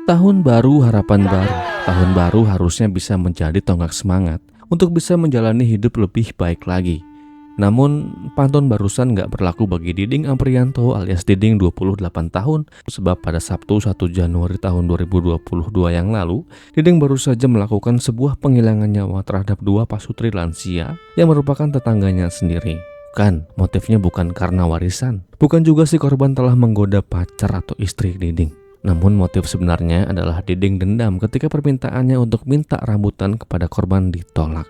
Tahun baru, harapan baru. Tahun baru harusnya bisa menjadi tonggak semangat untuk bisa menjalani hidup lebih baik lagi. Namun, pantun barusan gak berlaku bagi Diding Ampriyanto alias Diding 28 tahun, sebab pada Sabtu 1 Januari tahun 2022 yang lalu, Diding baru saja melakukan sebuah penghilangan nyawa terhadap dua pasutri lansia yang merupakan tetangganya sendiri. Motifnya bukan karena warisan. Bukan juga si korban telah menggoda pacar atau istri Diding. Namun motif sebenarnya adalah Diding dendam ketika permintaannya untuk minta rambutan kepada korban ditolak.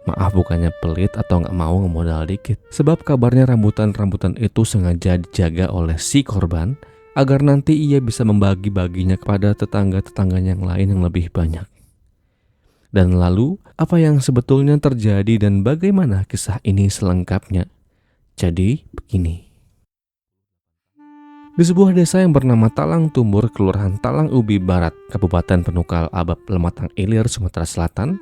Maaf, bukannya pelit atau gak mau ngemodal dikit, sebab kabarnya rambutan-rambutan itu sengaja dijaga oleh si korban agar nanti ia bisa membagi-baginya kepada tetangga-tetangganya yang lain yang lebih banyak. Dan lalu, apa yang sebetulnya terjadi dan bagaimana kisah ini selengkapnya? Jadi, begini. Di sebuah desa yang bernama Talang Tumbur, Kelurahan Talang Ubi Barat, Kabupaten Penukal Abab Lematang Ilir, Sumatera Selatan,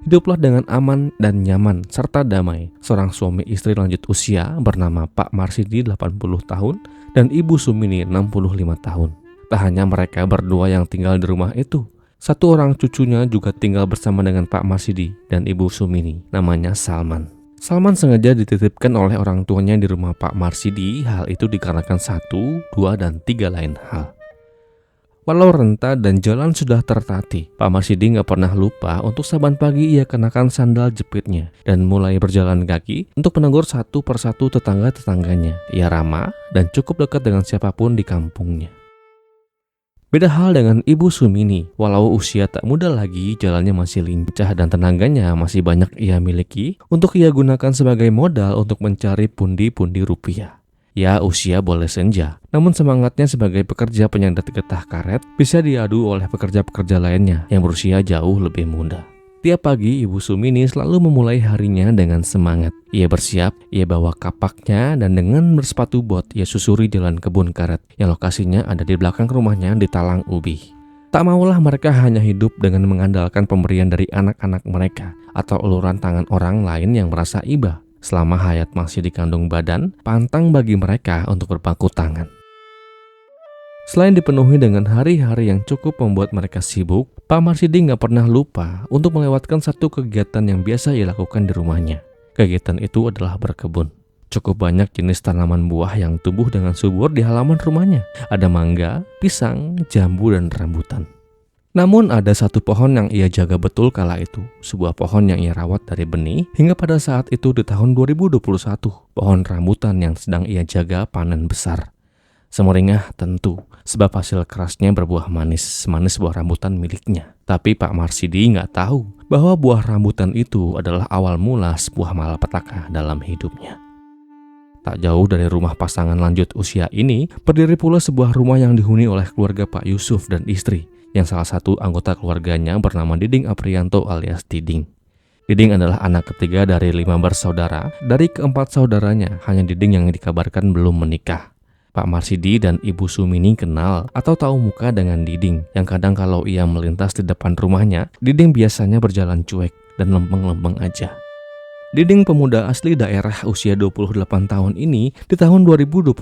hiduplah dengan aman dan nyaman serta damai seorang suami istri lanjut usia bernama Pak Marsidi 80 tahun dan Ibu Sumini 65 tahun. Tak hanya mereka berdua yang tinggal di rumah itu, satu orang cucunya juga tinggal bersama dengan Pak Marsidi dan Ibu Sumini, namanya Salman. Salman sengaja dititipkan oleh orang tuanya di rumah Pak Marsidi. Hal itu dikarenakan 1, 2, dan 3 lain hal. Walau renta dan jalan sudah tertatih, Pak Marsidi gak pernah lupa untuk saban pagi ia kenakan sandal jepitnya dan mulai berjalan kaki untuk menegur satu persatu tetangga-tetangganya. Ia ramah dan cukup dekat dengan siapapun di kampungnya. Beda hal dengan Ibu Sumini, walau usia tak muda lagi, jalannya masih lincah dan tenaganya masih banyak ia miliki untuk ia gunakan sebagai modal untuk mencari pundi-pundi rupiah. Ya, usia boleh senja, namun semangatnya sebagai pekerja penyandang getah karet bisa diadu oleh pekerja-pekerja lainnya yang berusia jauh lebih muda. Tiap pagi Ibu Sumini selalu memulai harinya dengan semangat. Ia bersiap, ia bawa kapaknya dan dengan bersepatu bot ia susuri jalan kebun karet yang lokasinya ada di belakang rumahnya di Talang Ubi. Tak maulah mereka hanya hidup dengan mengandalkan pemberian dari anak-anak mereka atau uluran tangan orang lain yang merasa iba. Selama hayat masih dikandung badan, pantang bagi mereka untuk berpangku tangan. Selain dipenuhi dengan hari-hari yang cukup membuat mereka sibuk, Pak Marsidi gak pernah lupa untuk melewatkan satu kegiatan yang biasa ia lakukan di rumahnya. Kegiatan itu adalah berkebun. Cukup banyak jenis tanaman buah yang tumbuh dengan subur di halaman rumahnya. Ada mangga, pisang, jambu, dan rambutan. Namun ada satu pohon yang ia jaga betul kala itu. Sebuah pohon yang ia rawat dari benih hingga pada saat itu di tahun 2021. Pohon rambutan yang sedang ia jaga panen besar. Semeringah tentu, sebab hasil kerasnya berbuah manis, semanis buah rambutan miliknya. Tapi Pak Marsidi nggak tahu bahwa buah rambutan itu adalah awal mula sebuah malapetaka dalam hidupnya. Tak jauh dari rumah pasangan lanjut usia ini, berdiri pula sebuah rumah yang dihuni oleh keluarga Pak Yusuf dan istri, yang salah satu anggota keluarganya bernama Diding Ampriyanto alias Diding. Diding adalah anak ketiga dari 5 bersaudara. Dari keempat saudaranya, hanya Diding yang dikabarkan belum menikah. Pak Marsidi dan Ibu Sumini kenal atau tahu muka dengan Diding, yang kadang kalau ia melintas di depan rumahnya, Diding biasanya berjalan cuek dan lempeng-lempeng aja. Diding pemuda asli daerah usia 28 tahun ini, di tahun 2021,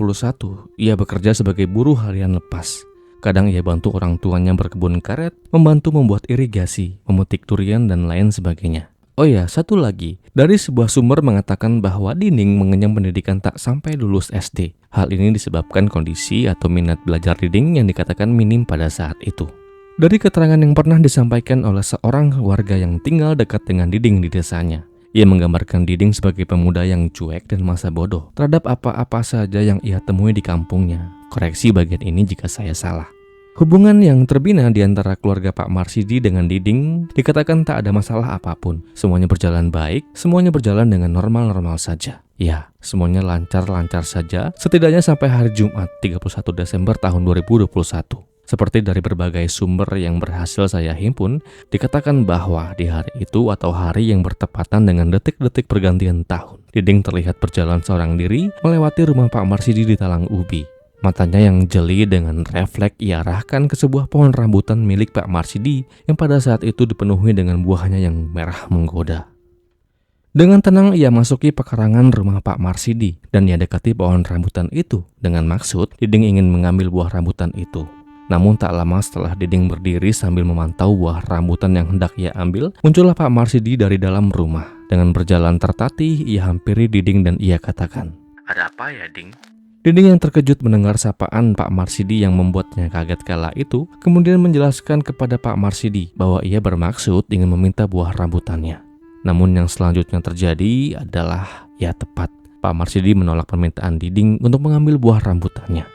ia bekerja sebagai buruh harian lepas. Kadang ia bantu orang tuanya berkebun karet, membantu membuat irigasi, memetik durian, dan lain sebagainya. Oh ya, satu lagi, dari sebuah sumber mengatakan bahwa Diding mengenyam pendidikan tak sampai lulus SD. Hal ini disebabkan kondisi atau minat belajar Diding yang dikatakan minim pada saat itu. Dari keterangan yang pernah disampaikan oleh seorang warga yang tinggal dekat dengan Diding di desanya, ia menggambarkan Diding sebagai pemuda yang cuek dan masa bodoh terhadap apa-apa saja yang ia temui di kampungnya. Koreksi bagian ini jika saya salah. Hubungan yang terbina di antara keluarga Pak Marsidi dengan Diding dikatakan tak ada masalah apapun. Semuanya berjalan baik, semuanya berjalan dengan normal-normal saja. Ya, semuanya lancar-lancar saja, setidaknya sampai hari Jumat 31 Desember tahun 2021. Seperti dari berbagai sumber yang berhasil saya himpun, dikatakan bahwa di hari itu atau hari yang bertepatan dengan detik-detik pergantian tahun, Diding terlihat berjalan seorang diri melewati rumah Pak Marsidi di Talang Ubi. Matanya yang jeli dengan refleks ia arahkan ke sebuah pohon rambutan milik Pak Marsidi yang pada saat itu dipenuhi dengan buahnya yang merah menggoda. Dengan tenang ia masuki pekarangan rumah Pak Marsidi dan ia dekati pohon rambutan itu dengan maksud Diding ingin mengambil buah rambutan itu. Namun tak lama setelah Diding berdiri sambil memantau buah rambutan yang hendak ia ambil, muncullah Pak Marsidi dari dalam rumah. Dengan berjalan tertatih, ia hampiri Diding dan ia katakan, "Ada apa ya, Ding?" Diding yang terkejut mendengar sapaan Pak Marsidi yang membuatnya kaget kala itu, kemudian menjelaskan kepada Pak Marsidi bahwa ia bermaksud ingin meminta buah rambutannya. Namun yang selanjutnya terjadi adalah ya tepat. Pak Marsidi menolak permintaan Diding untuk mengambil buah rambutannya.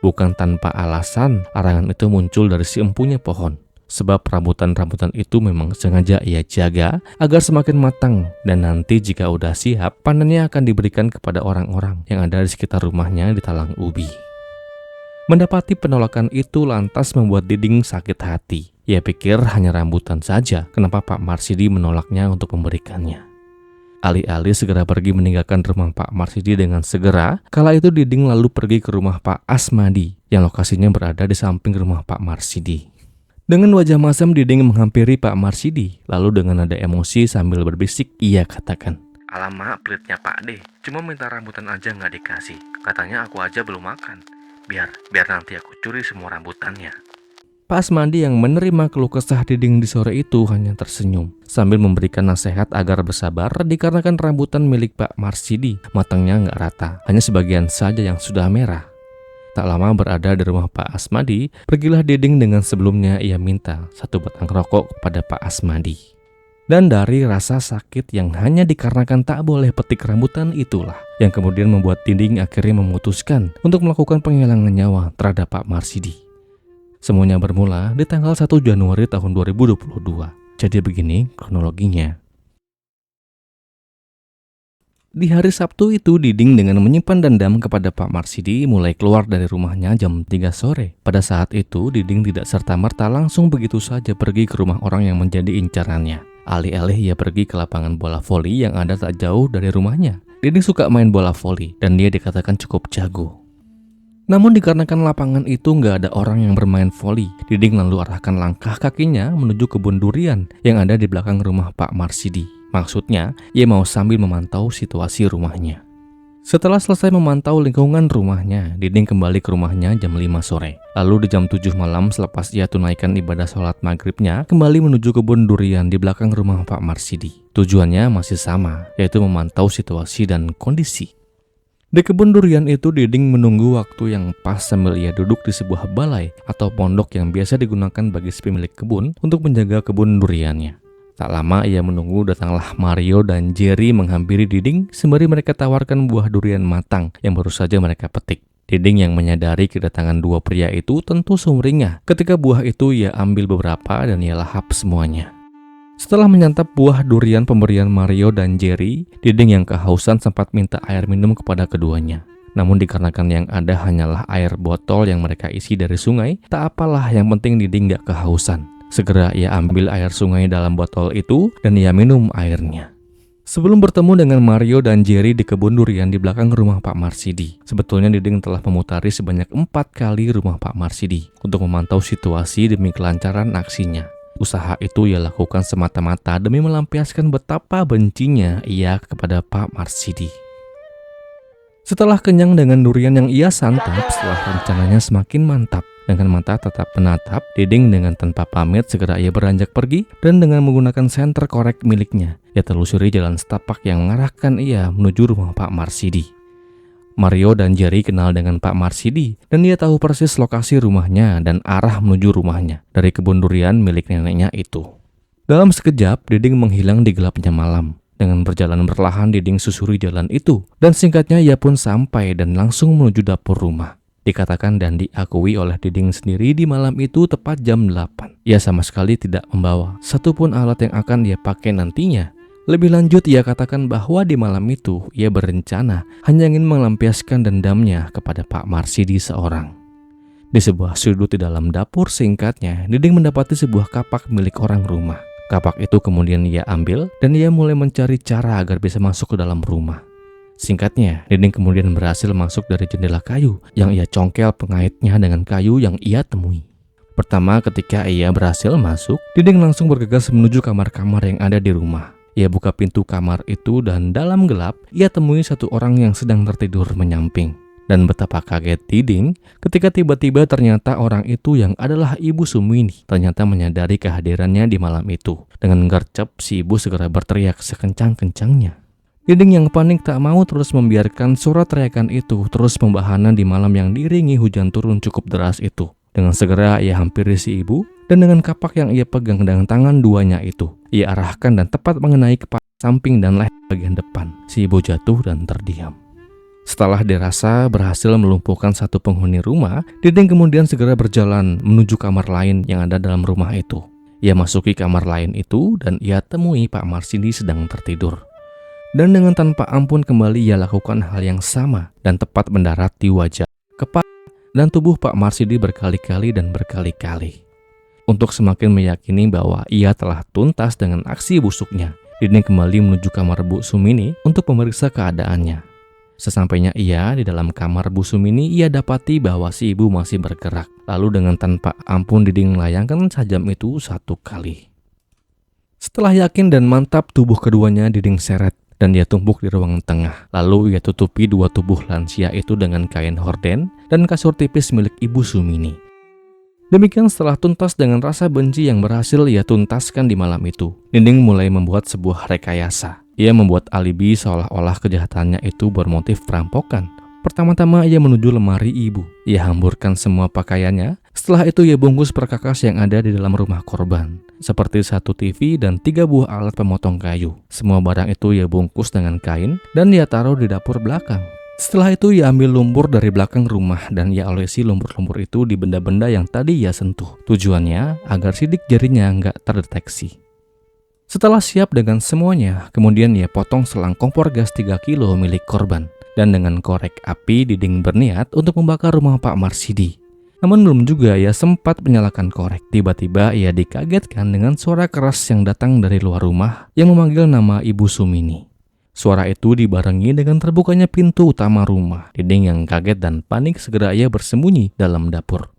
Bukan tanpa alasan, larangan itu muncul dari si empunya pohon. Sebab rambutan-rambutan itu memang sengaja ia jaga agar semakin matang, dan nanti jika udah siap, panennya akan diberikan kepada orang-orang yang ada di sekitar rumahnya di Talang Ubi. Mendapati penolakan itu lantas membuat Diding sakit hati. Ia pikir hanya rambutan saja, kenapa Pak Marsidi menolaknya untuk memberikannya. Alih-alih segera pergi meninggalkan rumah Pak Marsidi dengan segera, kala itu Diding lalu pergi ke rumah Pak Asmadi yang lokasinya berada di samping rumah Pak Marsidi. Dengan wajah masam Diding menghampiri Pak Marsidi, lalu dengan nada emosi sambil berbisik ia katakan, "Alamak, pelitnya Pak De, cuma minta rambutan aja nggak dikasih. Katanya aku aja belum makan. Biar nanti aku curi semua rambutannya." Pak Asmadi yang menerima keluh kesah Diding di sore itu hanya tersenyum sambil memberikan nasihat agar bersabar dikarenakan rambutan milik Pak Marsidi matangnya nggak rata, hanya sebagian saja yang sudah merah. Tak lama berada di rumah Pak Asmadi, pergilah Diding dengan sebelumnya ia minta satu batang rokok kepada Pak Asmadi. Dan dari rasa sakit yang hanya dikarenakan tak boleh petik rambutan itulah yang kemudian membuat Diding akhirnya memutuskan untuk melakukan penghilangan nyawa terhadap Pak Marsidi. Semuanya bermula di tanggal 1 Januari tahun 2022. Jadi begini kronologinya. Di hari Sabtu itu Diding dengan menyimpan dendam kepada Pak Marsidi mulai keluar dari rumahnya jam 3 sore. Pada saat itu Diding tidak serta-merta langsung begitu saja pergi ke rumah orang yang menjadi incarannya. Alih-alih ia pergi ke lapangan bola voli yang ada tak jauh dari rumahnya. Diding suka main bola voli dan dia dikatakan cukup jago. Namun dikarenakan lapangan itu nggak ada orang yang bermain voli, Diding lalu arahkan langkah kakinya menuju kebun durian yang ada di belakang rumah Pak Marsidi. Maksudnya, ia mau sambil memantau situasi rumahnya. Setelah selesai memantau lingkungan rumahnya, Diding kembali ke rumahnya jam 5 sore. Lalu di jam 7 malam selepas ia tunaikan ibadah sholat maghribnya, kembali menuju kebun durian di belakang rumah Pak Marsidi. Tujuannya masih sama, yaitu memantau situasi dan kondisi. Di kebun durian itu Diding menunggu waktu yang pas sambil ia duduk di sebuah balai atau pondok yang biasa digunakan bagi si pemilik kebun untuk menjaga kebun duriannya. Tak lama ia menunggu datanglah Mario dan Jerry menghampiri Diding sembari mereka tawarkan buah durian matang yang baru saja mereka petik. Diding yang menyadari kedatangan dua pria itu tentu sumringah ketika buah itu ia ambil beberapa dan ia lahap semuanya. Setelah menyantap buah durian pemberian Mario dan Jerry, Diding yang kehausan sempat minta air minum kepada keduanya. Namun dikarenakan yang ada hanyalah air botol yang mereka isi dari sungai, tak apalah, yang penting Diding gak kehausan. Segera ia ambil air sungai dalam botol itu dan ia minum airnya. Sebelum bertemu dengan Mario dan Jerry di kebun durian di belakang rumah Pak Marsidi, sebetulnya Diding telah memutari sebanyak 4 kali rumah Pak Marsidi untuk memantau situasi demi kelancaran aksinya. Usaha itu ia lakukan semata-mata demi melampiaskan betapa bencinya ia kepada Pak Marsidi. Setelah kenyang dengan durian yang ia santap, setelah rencananya semakin mantap, dengan mata tetap menatap, Diding dengan tanpa pamit segera ia beranjak pergi dan dengan menggunakan senter korek miliknya, ia telusuri jalan setapak yang mengarahkan ia menuju rumah Pak Marsidi. Mario dan Jerry kenal dengan Pak Marsidi dan dia tahu persis lokasi rumahnya dan arah menuju rumahnya dari kebun durian milik neneknya itu. Dalam sekejap, Diding menghilang di gelapnya malam. Dengan berjalan perlahan, Diding susuri jalan itu dan singkatnya ia pun sampai dan langsung menuju dapur rumah. Dikatakan dan diakui oleh Diding sendiri di malam itu tepat jam 8. Ia sama sekali tidak membawa satupun alat yang akan dia pakai nantinya. Lebih lanjut, ia katakan bahwa di malam itu ia berencana hanya ingin melampiaskan dendamnya kepada Pak Marsidi seorang. Di sebuah sudut di dalam dapur singkatnya, Diding mendapati sebuah kapak milik orang rumah. Kapak itu kemudian ia ambil dan ia mulai mencari cara agar bisa masuk ke dalam rumah. Singkatnya, Diding kemudian berhasil masuk dari jendela kayu yang ia congkel pengaitnya dengan kayu yang ia temui. Pertama, ketika ia berhasil masuk, Diding langsung bergegas menuju kamar-kamar yang ada di rumah. Ia buka pintu kamar itu dan dalam gelap, ia temui satu orang yang sedang tertidur menyamping. Dan betapa kaget Diding ketika tiba-tiba ternyata orang itu yang adalah Ibu Sumini ternyata menyadari kehadirannya di malam itu. Dengan gercep, si ibu segera berteriak sekencang-kencangnya. Diding yang panik tak mau terus membiarkan suara teriakan itu terus membahana di malam yang diiringi hujan turun cukup deras itu. Dengan segera ia hampiri si ibu dan dengan kapak yang ia pegang dengan tangan duanya itu, ia arahkan dan tepat mengenai kepala samping dan leher bagian depan. Si ibu jatuh dan terdiam. Setelah dirasa berhasil melumpuhkan satu penghuni rumah, Diding kemudian segera berjalan menuju kamar lain yang ada dalam rumah itu. Ia masuki kamar lain itu dan ia temui Pak Marsidi sedang tertidur. Dan dengan tanpa ampun kembali ia lakukan hal yang sama dan tepat mendarat di wajah, kepala, dan tubuh Pak Marsidi berkali-kali dan berkali-kali. Untuk semakin meyakini bahwa ia telah tuntas dengan aksi busuknya, Diding kembali menuju kamar Bu Sumini untuk memeriksa keadaannya. Sesampainya ia di dalam kamar Bu Sumini, ia dapati bahwa si ibu masih bergerak. Lalu dengan tanpa ampun Diding melayangkan sajam itu satu kali. Setelah yakin dan mantap tubuh keduanya Diding seret dan ia tumpuk di ruangan tengah. Lalu ia tutupi dua tubuh lansia itu dengan kain horden dan kasur tipis milik Ibu Sumini. Demikian setelah tuntas dengan rasa benci yang berhasil ia tuntaskan di malam itu, Diding mulai membuat sebuah rekayasa. Ia membuat alibi seolah-olah kejahatannya itu bermotif perampokan. Pertama-tama ia menuju lemari ibu. Ia hamburkan semua pakaiannya. Setelah itu ia bungkus perkakas yang ada di dalam rumah korban, seperti satu TV dan 3 buah alat pemotong kayu. Semua barang itu ia bungkus dengan kain dan ia taruh di dapur belakang. Setelah itu ia ambil lumpur dari belakang rumah dan ia olesi lumpur-lumpur itu di benda-benda yang tadi ia sentuh. Tujuannya agar sidik jarinya nggak terdeteksi. Setelah siap dengan semuanya, kemudian ia potong selang kompor gas 3 kilo milik korban. Dan dengan korek api Diding berniat untuk membakar rumah Pak Marsidi. Namun belum juga ia sempat menyalakan korek. Tiba-tiba ia dikagetkan dengan suara keras yang datang dari luar rumah yang memanggil nama Ibu Sumini. Suara itu dibarengi dengan terbukanya pintu utama rumah. Diding yang kaget dan panik segera ia bersembunyi dalam dapur.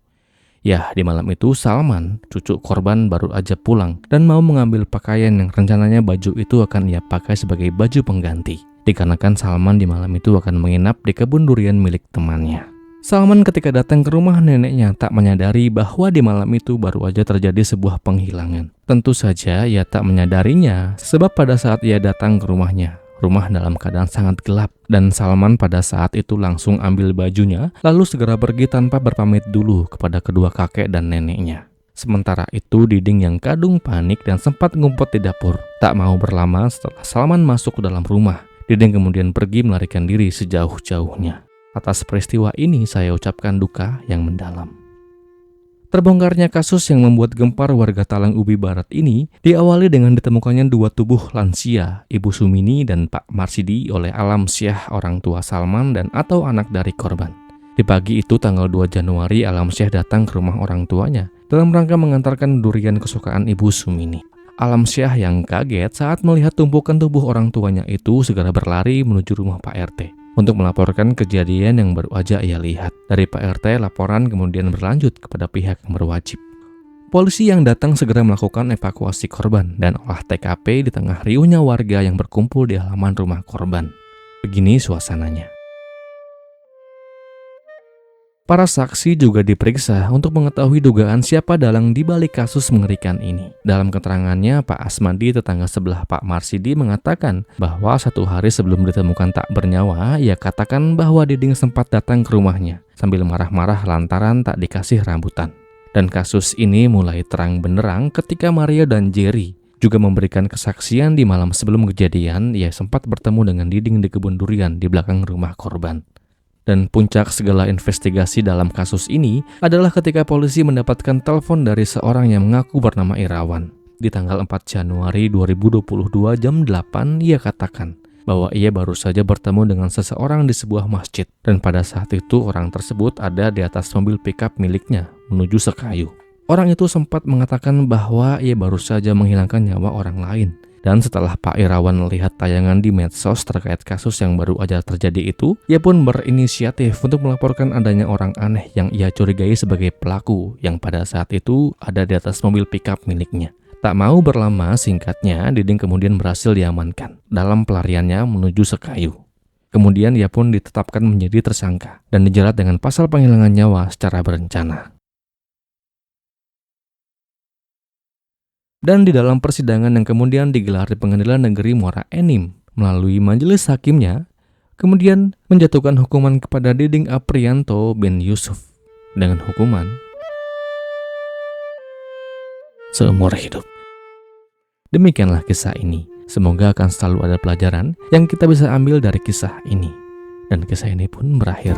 Ya, di malam itu Salman, cucu korban, baru aja pulang dan mau mengambil pakaian yang rencananya baju itu akan ia pakai sebagai baju pengganti. Dikarenakan Salman di malam itu akan menginap di kebun durian milik temannya. Salman ketika datang ke rumah neneknya tak menyadari bahwa di malam itu baru aja terjadi sebuah penghilangan. Tentu saja ia tak menyadarinya sebab pada saat ia datang ke rumahnya, rumah dalam keadaan sangat gelap dan Salman pada saat itu langsung ambil bajunya lalu segera pergi tanpa berpamit dulu kepada kedua kakek dan neneknya. Sementara itu Diding yang kadung panik dan sempat ngumpet di dapur. Tak mau berlama setelah Salman masuk ke dalam rumah, Diding kemudian pergi melarikan diri sejauh-jauhnya. Atas peristiwa ini saya ucapkan duka yang mendalam. Terbongkarnya kasus yang membuat gempar warga Talang Ubi Barat ini diawali dengan ditemukannya 2 tubuh lansia, Ibu Sumini dan Pak Marsidi oleh Alam Syah, orang tua Salman dan atau anak dari korban. Di pagi itu tanggal 2 Januari Alam Syah datang ke rumah orang tuanya dalam rangka mengantarkan durian kesukaan Ibu Sumini. Alam Syah yang kaget saat melihat tumpukan tubuh orang tuanya itu segera berlari menuju rumah Pak RT. Untuk melaporkan kejadian yang baru aja ia lihat. Dari Pak RT, laporan kemudian berlanjut kepada pihak yang berwajib. Polisi yang datang segera melakukan evakuasi korban dan olah TKP di tengah riuhnya warga yang berkumpul di halaman rumah korban. Begini suasananya. Para saksi juga diperiksa untuk mengetahui dugaan siapa dalang di balik kasus mengerikan ini. Dalam keterangannya, Pak Asmadi, tetangga sebelah Pak Marsidi, mengatakan bahwa 1 hari sebelum ditemukan tak bernyawa, ia katakan bahwa Diding sempat datang ke rumahnya sambil marah-marah lantaran tak dikasih rambutan. Dan kasus ini mulai terang benderang ketika Maria dan Jerry juga memberikan kesaksian di malam sebelum kejadian. Ia sempat bertemu dengan Diding di kebun durian di belakang rumah korban. Dan puncak segala investigasi dalam kasus ini adalah ketika polisi mendapatkan telepon dari seorang yang mengaku bernama Irawan. Di tanggal 4 Januari 2022 jam 8, ia katakan bahwa ia baru saja bertemu dengan seseorang di sebuah masjid. Dan pada saat itu orang tersebut ada di atas mobil pickup miliknya menuju Sekayu. Orang itu sempat mengatakan bahwa ia baru saja menghilangkan nyawa orang lain. Dan setelah Pak Irawan melihat tayangan di medsos terkait kasus yang baru aja terjadi itu, ia pun berinisiatif untuk melaporkan adanya orang aneh yang ia curigai sebagai pelaku yang pada saat itu ada di atas mobil pickup miliknya. Tak mau berlama, singkatnya, Diding kemudian berhasil diamankan dalam pelariannya menuju Sekayu. Kemudian ia pun ditetapkan menjadi tersangka dan dijerat dengan pasal penghilangan nyawa secara berencana. Dan di dalam persidangan yang kemudian digelar di Pengadilan Negeri Muara Enim, melalui majelis hakimnya, kemudian menjatuhkan hukuman kepada Diding Aprianto bin Yusuf dengan hukuman seumur hidup. Demikianlah kisah ini. Semoga akan selalu ada pelajaran yang kita bisa ambil dari kisah ini. Dan kisah ini pun berakhir